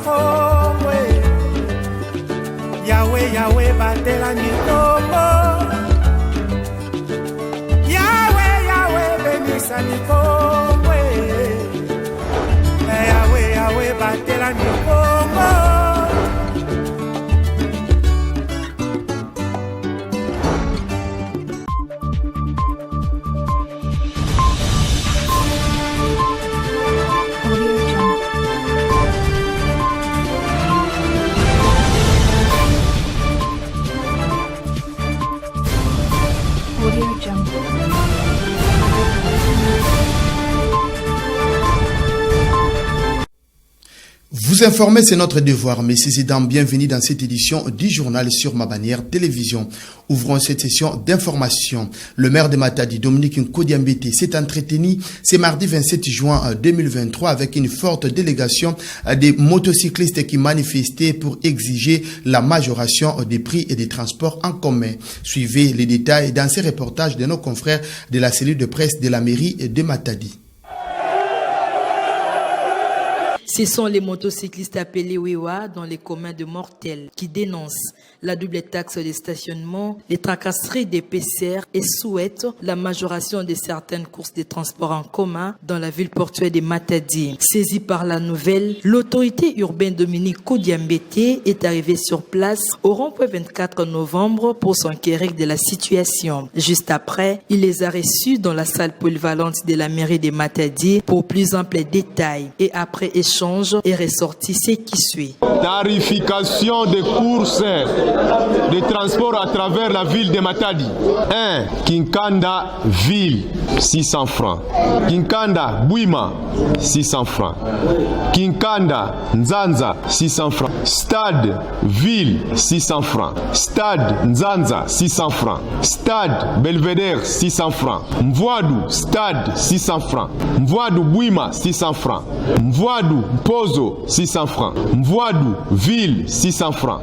Congo. Yahweh, Yahweh, batela Nikongo. Yahweh, Yahweh, benisa Nikongo. Yahweh, Yahweh, batela Nikongo. Vous informer, c'est notre devoir. Messieurs et dames, bienvenue dans cette édition du journal sur ma bannière télévision. Ouvrons cette session d'information. Le maire de Matadi, Dominique Nkodiambete, s'est entretenu ce mardi 27 juin 2023 avec une forte délégation des motocyclistes qui manifestaient pour exiger la majoration des prix et des transports en commun. Suivez les détails dans ces reportages de nos confrères de la cellule de presse de la mairie de Matadi. Ce sont les motocyclistes appelés Wewa dans les communs de Mortel qui dénoncent la double taxe de stationnement, les tracasseries des PCR et souhaitent la majoration de certaines courses de transport en commun dans la ville portuaire de Matadi. Saisie par la nouvelle, l'autorité urbaine Dominique Nkodiambete est arrivée sur place au rond-point 24 novembre pour s'enquérir de la situation. Juste après, il les a reçus dans la salle polyvalente de la mairie de Matadi pour plus amples détails et après échange est ressorti ce qui suit. Tarification des courses de transport à travers la ville de Matadi. 1. Kinkanda ville, 600 francs. Kinkanda Bouima, 600 francs. Kinkanda Nzanza, 600 francs. Stade ville, 600 francs. Stade Nzanza, 600 francs. Stade Belvedere, 600 francs. Mvoadou stade, 600 francs. Mvoadou Bouima, 600 francs. Mvoadou Pozo, 600 francs. Mvoadou ville, 600 francs.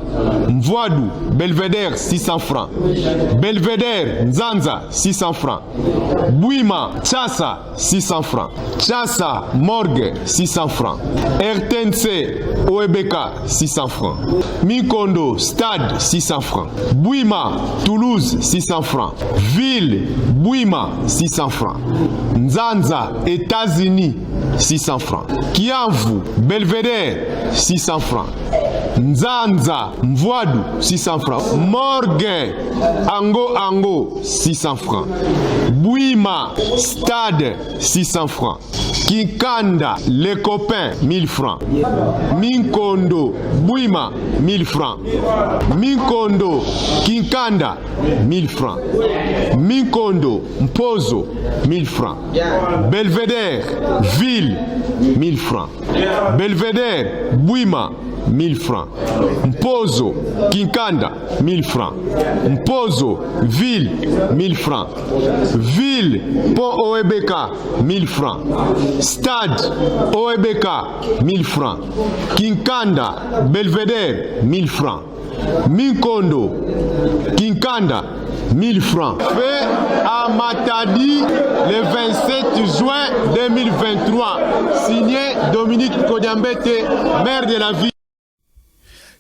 Mvoadou Belvedere, 600 francs. Belvedere Nzanza, 600 francs. Bouima Chassa, 600 francs. Chassa Morgue, 600 francs. RTNC Oebeka, 600 francs. Mikondo stade, 600 francs. Bouima Toulouse, 600 francs. Ville Bouima, 600 francs. Nzanza États-Unis, 600 francs. Kiamvu Belvedere, 600 francs. Nzanza Mvoadou, 600 francs. Morgue Ango, 600 francs. Bouima Stade, 600 francs. Kinkanda les copains, 1000 francs. Minkondo Bouima, 1000 francs. Minkondo Kinkanda, 1000 francs. Minkondo Mpozo, 1000 francs. Belvedere ville, 1000 francs. Belvedere Bouima, 1000 francs. Mpozo Kinkanda, 1000 francs. Mpozo ville, 1000 francs. Ville Pont Oebeka, 1000 francs. Stade Oebeka, 1000 francs. Kinkanda Belvedere, 1000 francs. Minkondo Kinkanda, 1000 francs. Fait à Matadi le 27 juin 2023. Signé Dominique Nkodiambete, maire de la ville.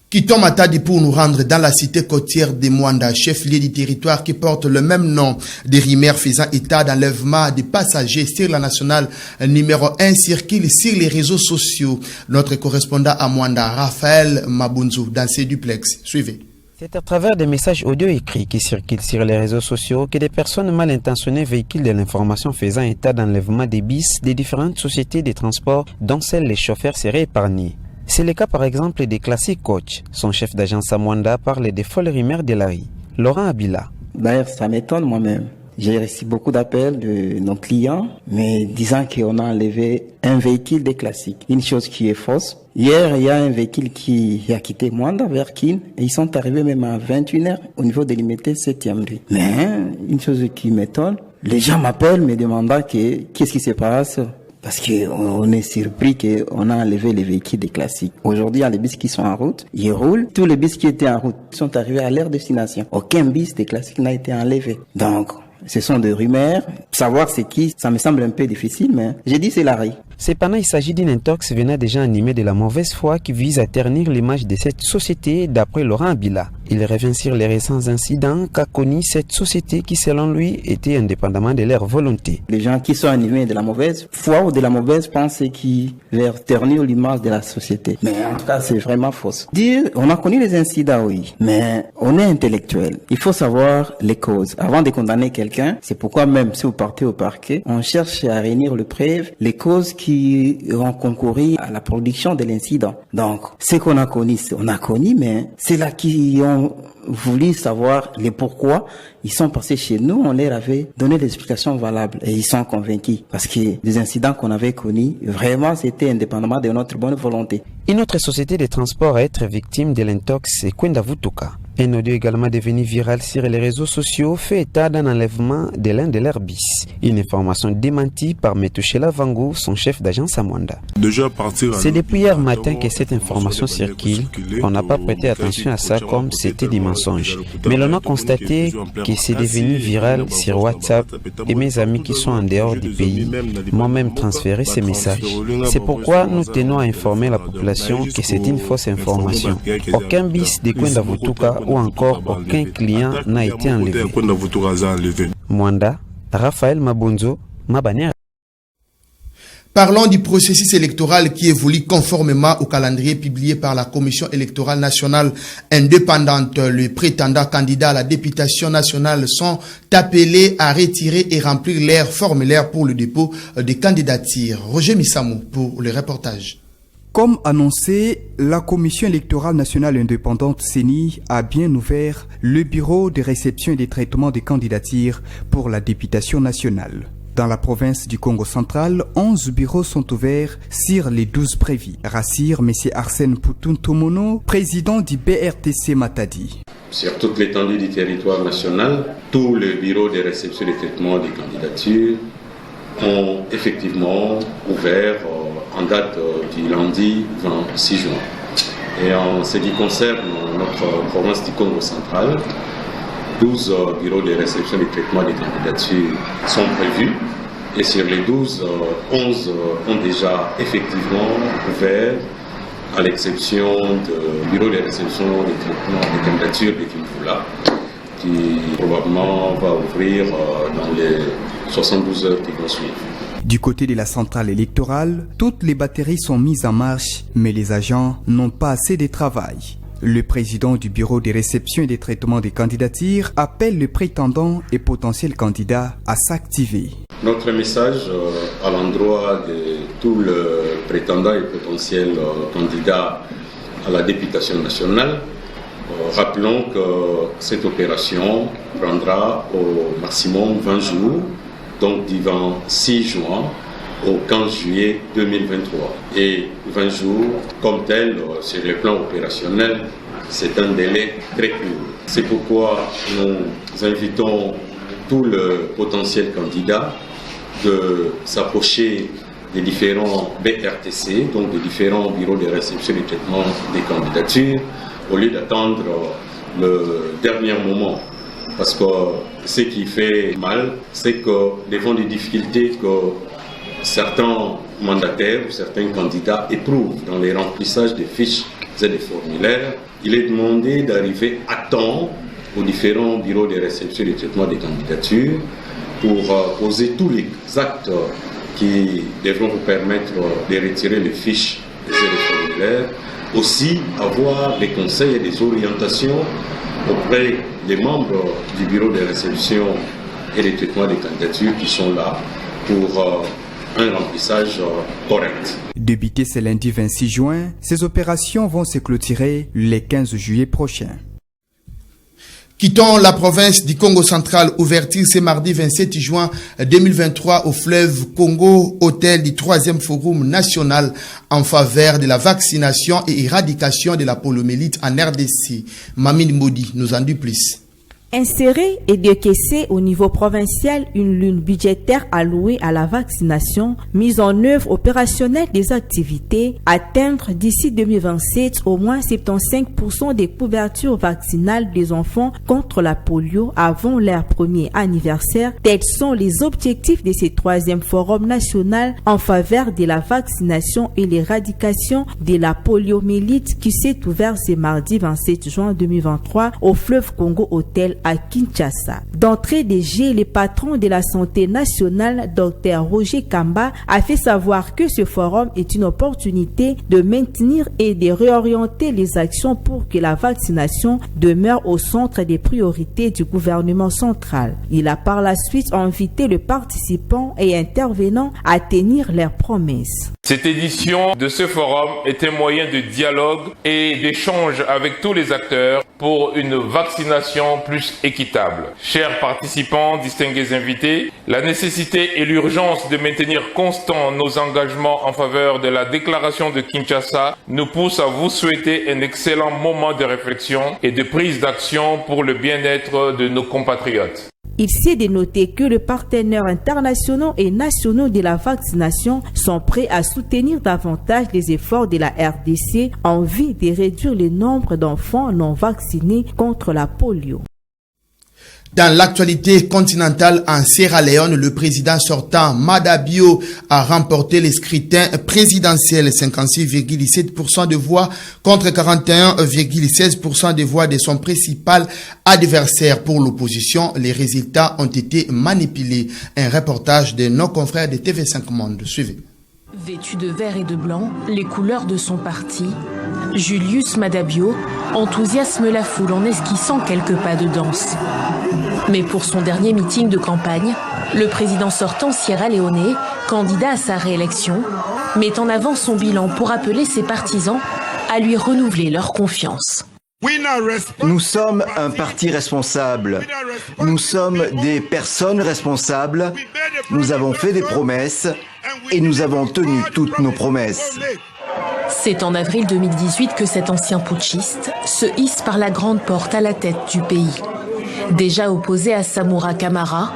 Quittons Matadi pour nous rendre dans la cité côtière de Mwanda, chef-lieu du territoire qui porte le même nom. Des rumeurs faisant état d'enlèvement des passagers sur la nationale numéro 1 circulent sur les réseaux sociaux. Notre correspondant à Mwanda, Raphaël Mabunzu, dans ses duplex. Suivez. C'est à travers des messages audio écrits qui circulent sur les réseaux sociaux que des personnes mal intentionnées véhiculent de l'information faisant état d'enlèvement des bis des différentes sociétés de transport dont seuls les chauffeurs seraient épargnés. C'est le cas par exemple des classiques coach. Son chef d'agence à Mwanda parle des folles rumeurs de la rue. Laurent Abila. D'ailleurs, ça m'étonne moi-même. J'ai reçu beaucoup d'appels de nos clients, mais disant qu'on a enlevé un véhicule des classiques. Une chose qui est fausse. Hier, il y a un véhicule qui a quitté Mwanda vers Kin et ils sont arrivés même à 21h au niveau de l'immédiat 7e rue. Mais une chose qui m'étonne, les gens m'appellent me demandant qu'est-ce qui se passe. Parce qu'on est surpris qu'on a enlevé les véhicules des classiques. Aujourd'hui, il y a les bus qui sont en route, ils roulent. Tous les bus qui étaient en route sont arrivés à leur destination. Aucun bus des classiques n'a été enlevé. Donc, ce sont des rumeurs. Savoir c'est qui, ça me semble un peu difficile, mais j'ai dit c'est la rue. Cependant, il s'agit d'une intox venant déjà animée de la mauvaise foi qui vise à ternir l'image de cette société d'après Laurent Abila. Il revient sur les récents incidents qu'a connu cette société qui, selon lui, était indépendamment de leur volonté. Les gens qui sont animés de la mauvaise foi ou de la mauvaise pensée qui veulent ternir l'image de la société. Mais en tout cas, c'est vraiment fausse. Dire, on a connu les incidents, oui, mais on est intellectuel. Il faut savoir les causes. Avant de condamner quelqu'un, c'est pourquoi même si vous partez au parquet, on cherche à réunir le preuve, les causes qui ont concouru à la production de l'incident. Donc, ce qu'on a connu, mais c'est là qui ont voulu savoir les pourquoi. Ils sont passés chez nous, on leur avait donné des explications valables et ils sont convaincus parce que les incidents qu'on avait connus, vraiment c'était indépendamment de notre bonne volonté. Une autre société de transport à être victime de l'intox, c'est Kwenda Vutuka. Un audio également devenu viral sur les réseaux sociaux fait état d'un enlèvement de l'un de leurs bis. Une information démentie par Metouchela Vango, son chef d'agence à Mwanda. C'est depuis hier matin que cette information circule. On n'a pas prêté attention à ça comme c'était des mensonges. Mais l'on a constaté que c'est devenu viral sur WhatsApp et mes amis qui sont en dehors du pays m'ont même transféré ces messages. C'est pourquoi nous tenons à informer la population que c'est une fausse information. Aucun bis de Kwenda Vutuka ou encore aucun client n'a été enlevé. Mwanda, Raphaël Mabonzo, Mabanière. Parlons du processus électoral qui évolue conformément au calendrier publié par la Commission électorale nationale indépendante. Les prétendants candidats à la députation nationale sont appelés à retirer et remplir leur formulaire pour le dépôt des candidatures. Roger Missamou pour le reportage. Comme annoncé, la Commission électorale nationale indépendante CENI a bien ouvert le bureau de réception et de traitement des candidatures pour la députation nationale. Dans la province du Congo central, 11 bureaux sont ouverts sur les 12 prévus, rassure M. Arsène Poutoun-Tomono, président du BRTC Matadi. Sur toute l'étendue du territoire national, tous les bureaux de réception et de traitement des candidatures ont effectivement ouvert en date du lundi 26 juin. Et en ce qui concerne notre province du Congo central, 12 bureaux de réception et de traitement des candidatures sont prévus. Et sur les 12, 11 ont déjà effectivement ouvert, à l'exception du bureau de réception et de traitement des candidatures de Kinfula, qui probablement va ouvrir dans les 72 heures qui vont suivre. Du côté de la centrale électorale, toutes les batteries sont mises en marche, mais les agents n'ont pas assez de travail. Le président du bureau de réception et de traitement des candidatures appelle les prétendants et potentiels candidats à s'activer. Notre message à l'endroit de tous les prétendants et potentiels candidats à la députation nationale, rappelons que cette opération prendra au maximum 20 jours, donc du 26 juin au 15 juillet 2023. Et 20 jours, comme tel, sur le plan opérationnel, c'est un délai très court. C'est pourquoi nous invitons tous les potentiels candidats de s'approcher des différents BRTC, donc des différents bureaux de réception et de traitement des candidatures, au lieu d'attendre le dernier moment. Parce que ce qui fait mal, c'est que devant les difficultés que certains mandataires ou certains candidats éprouvent dans les remplissages des fiches et des formulaires, il est demandé d'arriver à temps aux différents bureaux de réception et de traitement des candidatures pour poser tous les actes qui devront vous permettre de retirer les fiches et les formulaires. Aussi avoir des conseils et des orientations auprès des membres du bureau de réception et de traitement des candidatures qui sont là pour un remplissage correct. Débuté ce lundi 26 juin, ces opérations vont se clôturer le 15 juillet prochain. Quittons la province du Congo central, ouverture ce mardi 27 juin 2023 au fleuve Congo, hôtel du 3e Forum national en faveur de la vaccination et éradication de la poliomyélite en RDC. Mamine Modi nous en dit plus. Insérer et décaisser au niveau provincial une ligne budgétaire allouée à la vaccination, mise en œuvre opérationnelle des activités, atteindre d'ici 2027 au moins 75% des couvertures vaccinales des enfants contre la polio avant leur premier anniversaire. Tels sont les objectifs de ce 3e forum national en faveur de la vaccination et l'éradication de la poliomyélite qui s'est ouvert ce mardi 27 juin 2023 au fleuve Congo Hôtel à Kinshasa. D'entrée de jeu, le patron de la santé nationale, Dr Roger Kamba, a fait savoir que ce forum est une opportunité de maintenir et de réorienter les actions pour que la vaccination demeure au centre des priorités du gouvernement central. Il a par la suite invité les participants et intervenants à tenir leurs promesses. Cette édition de ce forum est un moyen de dialogue et d'échange avec tous les acteurs pour une vaccination plus équitable. Chers participants, distingués invités, la nécessité et l'urgence de maintenir constants nos engagements en faveur de la déclaration de Kinshasa nous poussent à vous souhaiter un excellent moment de réflexion et de prise d'action pour le bien-être de nos compatriotes. Il s'est de noter que les partenaires internationaux et nationaux de la vaccination sont prêts à soutenir davantage les efforts de la RDC en vue de réduire le nombre d'enfants non vaccinés contre la polio. Dans l'actualité continentale en Sierra Leone, le président sortant Mada Bio a remporté les scrutins présidentiels, 56,7% de voix contre 41,16% de voix de son principal adversaire. Pour l'opposition, les résultats ont été manipulés. Un reportage de nos confrères de TV5 Monde. Suivez. Vêtu de vert et de blanc, les couleurs de son parti, Julius Mada Bio enthousiasme la foule en esquissant quelques pas de danse. Mais pour son dernier meeting de campagne, le président sortant sierra-léonais, candidat à sa réélection, met en avant son bilan pour appeler ses partisans à lui renouveler leur confiance. Nous sommes un parti responsable. Nous sommes des personnes responsables. Nous avons fait des promesses et nous avons tenu toutes nos promesses. C'est en avril 2018 que cet ancien putschiste se hisse par la grande porte à la tête du pays. Déjà opposé à Samura Kamara,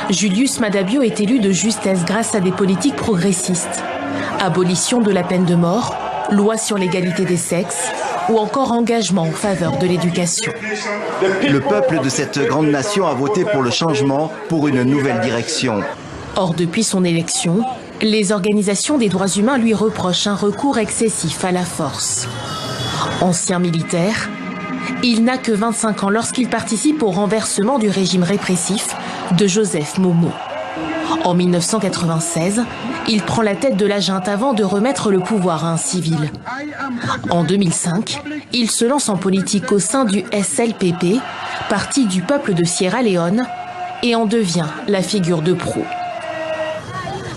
Julius Mada Bio est élu de justesse grâce à des politiques progressistes. Abolition de la peine de mort, loi sur l'égalité des sexes ou encore engagement en faveur de l'éducation. Le peuple de cette grande nation a voté pour le changement, pour une nouvelle direction. Or, depuis son élection, les organisations des droits humains lui reprochent un recours excessif à la force. Ancien militaire, il n'a que 25 ans lorsqu'il participe au renversement du régime répressif de Joseph Momo. En 1996, il prend la tête de la junte avant de remettre le pouvoir à un civil. En 2005, il se lance en politique au sein du SLPP, Parti du peuple de Sierra Leone, et en devient la figure de proue.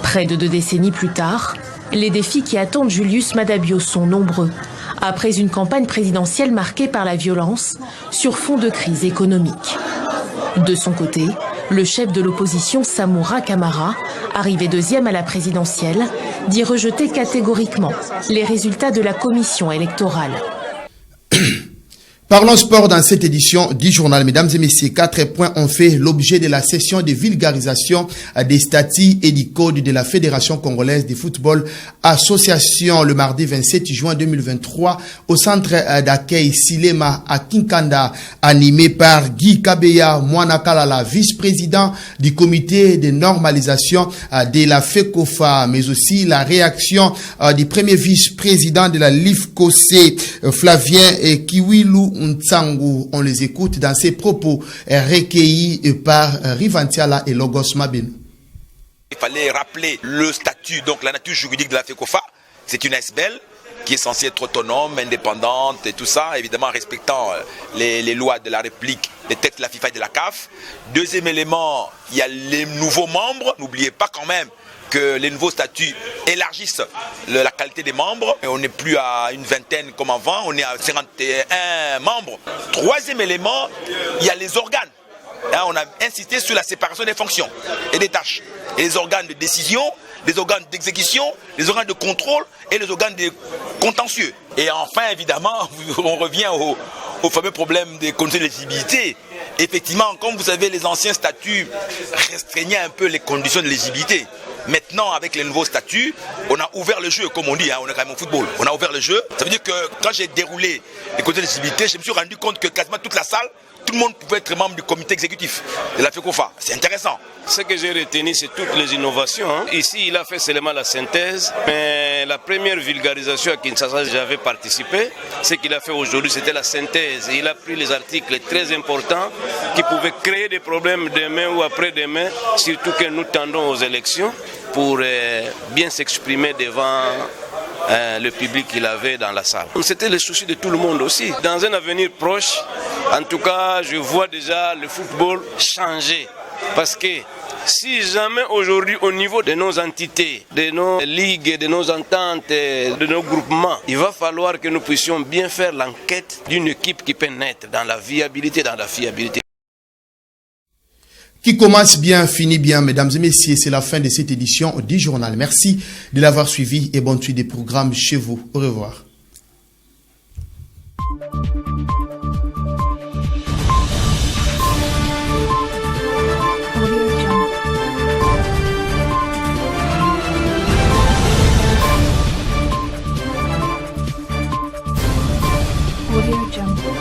Près de 2 décennies plus tard, les défis qui attendent Julius Mada Bio sont nombreux, après une campagne présidentielle marquée par la violence sur fond de crise économique. De son côté, le chef de l'opposition Samura Kamara, arrivé 2e à la présidentielle, dit rejeter catégoriquement les résultats de la commission électorale. Parlons sport dans cette édition du journal. Mesdames et messieurs, 4 points ont fait l'objet de la session de vulgarisation des statuts et du code de la Fédération congolaise de football association le mardi 27 juin 2023 au centre d'accueil Silema à Kinkanda, animé par Guy Kabeya Mwanakalala, vice-président du comité de normalisation de la FECOFA, mais aussi la réaction du premier vice-président de la LIFCOC, Flavien Kiwilu Ntsangu. On les écoute dans ses propos recueillis par Rivantiala et Logos Mabin. Il fallait rappeler le statut, donc la nature juridique de la FECOFA. C'est une ASBL qui est censée être autonome, indépendante et tout ça, évidemment respectant les lois de la République, les textes de la FIFA et de la CAF. Deuxième élément, il y a les nouveaux membres. N'oubliez pas quand même que les nouveaux statuts élargissent la qualité des membres. Et on n'est plus à une vingtaine comme avant, on est à 51 membres. Troisième élément, il y a les organes. Là, on a insisté sur la séparation des fonctions et des tâches. Et les organes de décision, les organes d'exécution, les organes de contrôle et les organes de contentieux. Et enfin, évidemment, on revient au fameux problème des conditions d'éligibilité. Effectivement, comme vous savez, les anciens statuts restreignaient un peu les conditions de l'éligibilité. Maintenant, avec les nouveaux statuts, on a ouvert le jeu, comme on dit, on est quand même au football. On a ouvert le jeu. Ça veut dire que quand j'ai déroulé les conditions d'éligibilité, je me suis rendu compte que quasiment toute la salle, tout le monde pouvait être membre du comité exécutif de la FECOFA. C'est intéressant. Ce que j'ai retenu, c'est toutes les innovations. Ici, il a fait seulement la synthèse, mais la première vulgarisation à Kinshasa, j'avais participé. Ce qu'il a fait aujourd'hui, c'était la synthèse. Il a pris les articles très importants qui pouvaient créer des problèmes demain ou après-demain, surtout que nous tendons aux élections pour bien s'exprimer devant le public qu'il avait dans la salle. C'était le souci de tout le monde aussi. Dans un avenir proche, en tout cas, je vois déjà le football changer. Parce que si jamais aujourd'hui, au niveau de nos entités, de nos ligues, de nos ententes, de nos groupements, il va falloir que nous puissions bien faire l'enquête d'une équipe qui peut naître dans la viabilité, dans la fiabilité. Qui commence bien, finit bien, mesdames et messieurs. C'est la fin de cette édition du journal. Merci de l'avoir suivi et bonne suite des programmes chez vous. Au revoir. Audio Jungle.